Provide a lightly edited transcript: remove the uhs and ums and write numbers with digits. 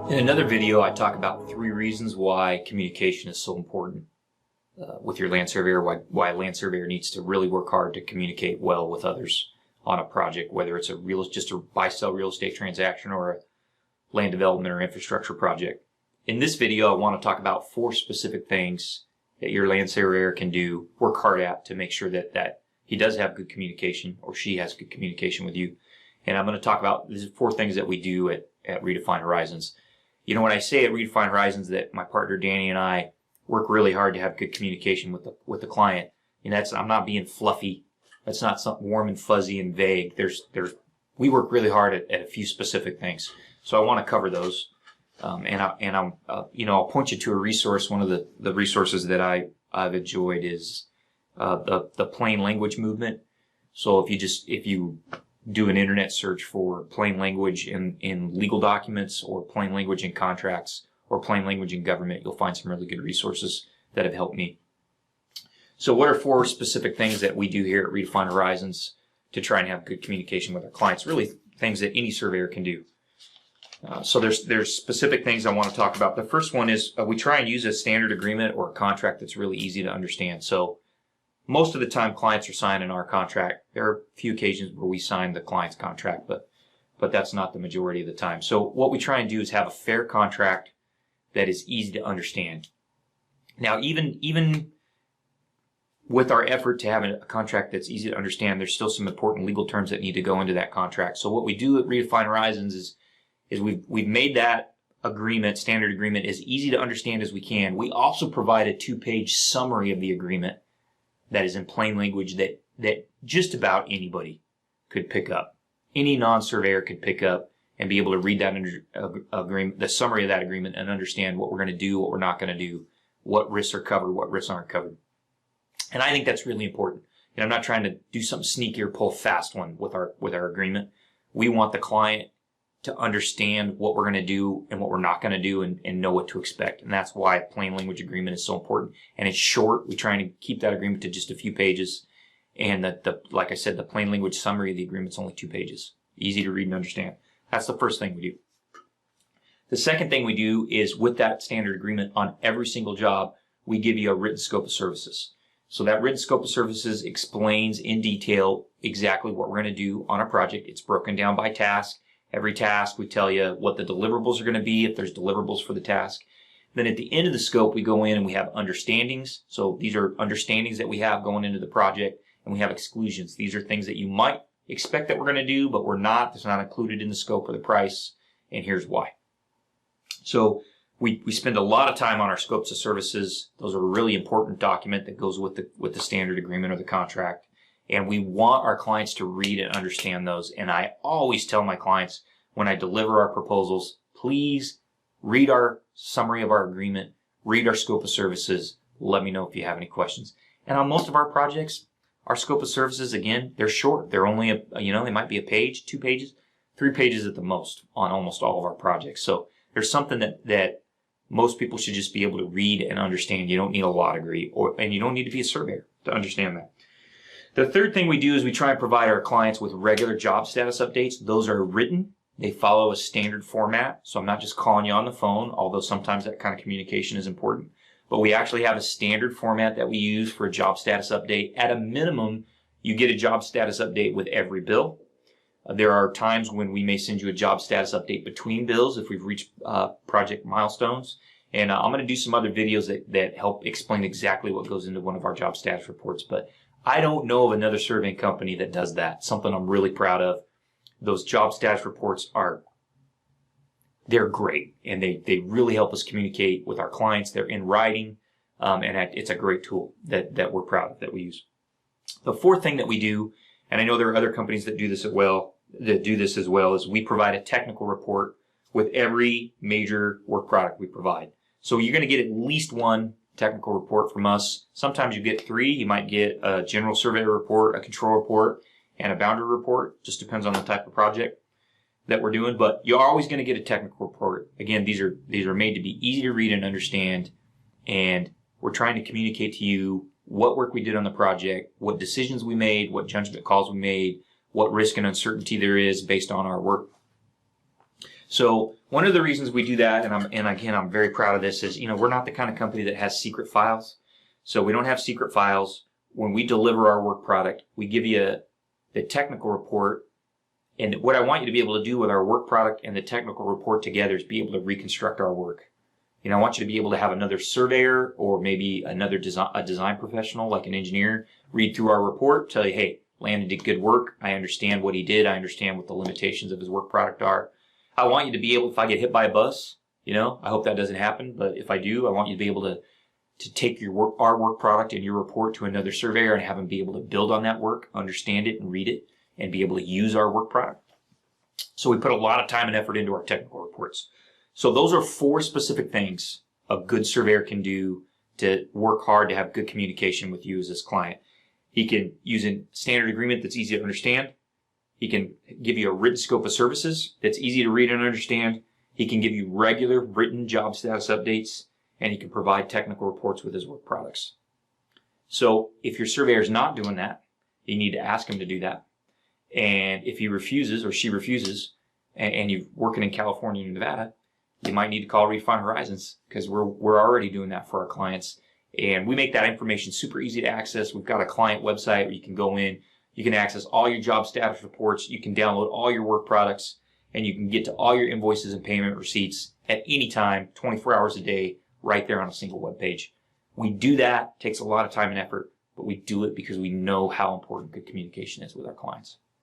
In another video, I talk about 3 reasons why communication is so important with your land surveyor, why a land surveyor needs to really work hard to communicate well with others on a project, whether it's just a buy-sell real estate transaction or a land development or infrastructure project. In this video, I want to talk about 4 specific things that your land surveyor can do, work hard at to make sure that he does have good communication or she has good communication with you. And I'm going to talk about these 4 things that we do at Redefined Horizons. You know, when I say at Redefined Horizons that my partner Danny and I work really hard to have good communication with the client, and I'm not being fluffy. That's not something warm and fuzzy and vague. We work really hard at a few specific things. So I want to cover those, I'll point you to a resource. One of the resources that I've enjoyed is the plain language movement. So if you do an internet search for plain language in legal documents or plain language in contracts or plain language in government, you'll find some really good resources that have helped me. So what are 4 specific things that we do here at Redefined Horizons to try and have good communication with our clients? Really things that any surveyor can do. So there's specific things I want to talk about. The first one is we try and use a standard agreement or a contract that's really easy to understand. So most of the time clients are signing our contract. There are a few occasions where we sign the client's contract, but that's not the majority of the time. So what we try and do is have a fair contract that is easy to understand. Now, even with our effort to have a contract that's easy to understand, there's still some important legal terms that need to go into that contract. So what we do at Redefined Horizons is we've made that standard agreement, as easy to understand as we can. We also provide a 2-page summary of the agreement that is in plain language that just about anybody could pick up. Any non-surveyor could pick up and be able to read that agreement, the summary of that agreement, and understand what we're going to do, what we're not going to do, what risks are covered, what risks aren't covered. And I think that's really important. I'm not trying to do something sneaky or pull a fast one with our agreement. We want the client to understand what we're going to do and what we're not going to do and know what to expect. And that's why plain language agreement is so important. And it's short. We try to keep that agreement to just a few pages. And like I said, the plain language summary of the agreement is only 2 pages. Easy to read and understand. That's the first thing we do. The second thing we do is with that standard agreement on every single job, we give you a written scope of services. So that written scope of services explains in detail exactly what we're going to do on a project. It's broken down by task. Every task, we tell you what the deliverables are going to be, if there's deliverables for the task. Then at the end of the scope, we go in and we have understandings. So these are understandings that we have going into the project, and we have exclusions. These are things that you might expect that we're going to do, but we're not. It's not included in the scope or the price, and here's why. So we spend a lot of time on our scopes of services. Those are a really important document that goes with the standard agreement or the contract. And we want our clients to read and understand those. And I always tell my clients when I deliver our proposals, please read our summary of our agreement, read our scope of services. Let me know if you have any questions. And on most of our projects, our scope of services, again, they're short. They're only, they might be a page, 2 pages, 3 pages at the most on almost all of our projects. So there's something that most people should just be able to read and understand. You don't need a law degree and you don't need to be a surveyor to understand that. The third thing we do is we try and provide our clients with regular job status updates. Those are written. They follow a standard format. So I'm not just calling you on the phone, although sometimes that kind of communication is important. But we actually have a standard format that we use for a job status update. At a minimum, you get a job status update with every bill. There are times when we may send you a job status update between bills if we've reached project milestones. And I'm going to do some other videos that help explain exactly what goes into one of our job status reports. But I don't know of another surveying company that does that. Something I'm really proud of. Those job status reports they're great, and they really help us communicate with our clients. They're in writing, and it's a great tool that we're proud of, that we use. The fourth thing that we do, and I know there are other companies that do this as well, is we provide a technical report with every major work product we provide. So you're going to get at least 1 technical report from us. Sometimes you get 3. You might get a general survey report, a control report, and a boundary report. Just depends on the type of project that we're doing. But you're always going to get a technical report. Again, these are made to be easy to read and understand. And we're trying to communicate to you what work we did on the project, what decisions we made, what judgment calls we made, what risk and uncertainty there is based on our work. So one of the reasons we do that, and again, I'm very proud of this, is, we're not the kind of company that has secret files. So we don't have secret files. When we deliver our work product, we give you the technical report. And what I want you to be able to do with our work product and the technical report together is be able to reconstruct our work. I want you to be able to have another surveyor or maybe another design professional like an engineer read through our report, tell you, hey, Landon did good work. I understand what he did. I understand what the limitations of his work product are. I want you to be able, if I get hit by a bus, I hope that doesn't happen, but if I do, I want you to be able to take our work product and your report to another surveyor and have him be able to build on that work, understand it and read it, and be able to use our work product. So we put a lot of time and effort into our technical reports. So those are 4 specific things a good surveyor can do to work hard to have good communication with you as his client. He can use a standard agreement that's easy to understand. He can give you a written scope of services that's easy to read and understand. He can give you regular written job status updates, and he can provide technical reports with his work products. So if your surveyor is not doing that, you need to ask him to do that. And if he refuses or she refuses, and you're working in California and Nevada, you might need to call Redefined Horizons, because we're already doing that for our clients. And we make that information super easy to access. We've got a client website where you can go in, you can access all your job status reports, you can download all your work products, and you can get to all your invoices and payment receipts at any time, 24 hours a day, right there on a single web page. We do that. It takes a lot of time and effort, but we do it because we know how important good communication is with our clients.